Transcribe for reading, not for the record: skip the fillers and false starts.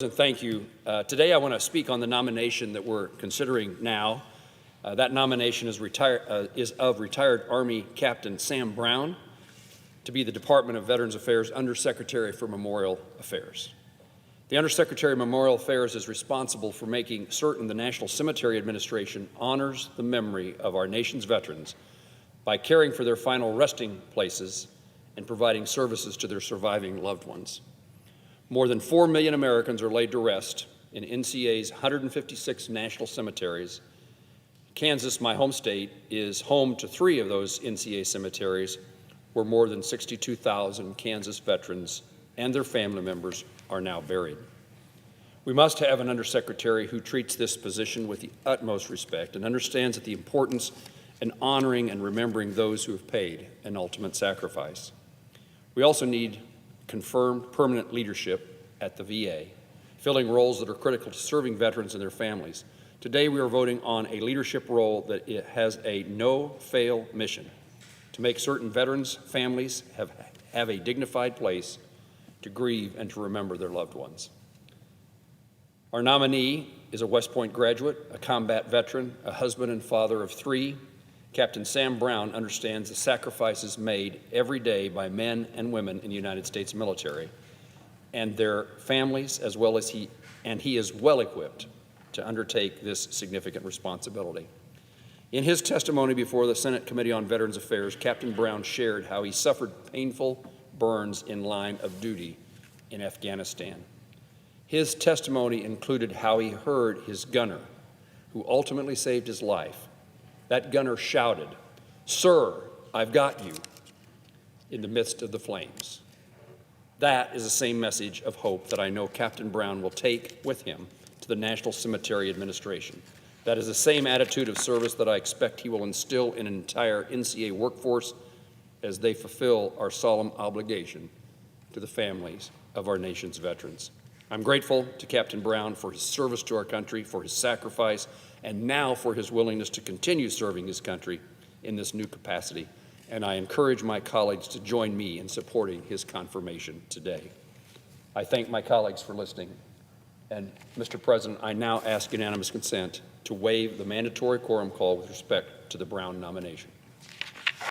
And thank you. Today I want to speak on the nomination that we're considering now. That nomination is of retired Army Captain Sam Brown to be the Department of Veterans Affairs Undersecretary for Memorial Affairs. The Undersecretary of Memorial Affairs is responsible for making certain the National Cemetery Administration honors the memory of our nation's veterans by caring for their final resting places and providing services to their surviving loved ones. More than 4 million Americans are laid to rest in NCA's 156 national cemeteries. Kansas, my home state, is home to 3 of those NCA cemeteries where more than 62,000 Kansas veterans and their family members are now buried. We must have an undersecretary who treats this position with the utmost respect and understands the importance in honoring and remembering those who have paid an ultimate sacrifice. We also need confirmed permanent leadership at the VA, filling roles that are critical to serving veterans and their families. Today we are voting on a leadership role that has a no-fail mission to make certain veterans' families have a dignified place to grieve and to remember their loved ones. Our nominee is a West Point graduate, a combat veteran, a husband and father of 3. Captain Sam Brown understands the sacrifices made every day by men and women in the United States military and their families, as well as he is well equipped to undertake this significant responsibility. In his testimony before the Senate Committee on Veterans Affairs, Captain Brown shared how he suffered painful burns in line of duty in Afghanistan. His testimony included how he heard his gunner, who ultimately saved his life. That gunner shouted, "Sir, I've got you," in the midst of the flames. That is the same message of hope that I know Captain Brown will take with him to the National Cemetery Administration. That is the same attitude of service that I expect he will instill in an entire NCA workforce as they fulfill our solemn obligation to the families of our nation's veterans. I'm grateful to Captain Brown for his service to our country, for his sacrifice, and now for his willingness to continue serving his country in this new capacity. And I encourage my colleagues to join me in supporting his confirmation today. I thank my colleagues for listening. And Mr. President, I now ask unanimous consent to waive the mandatory quorum call with respect to the Brown nomination.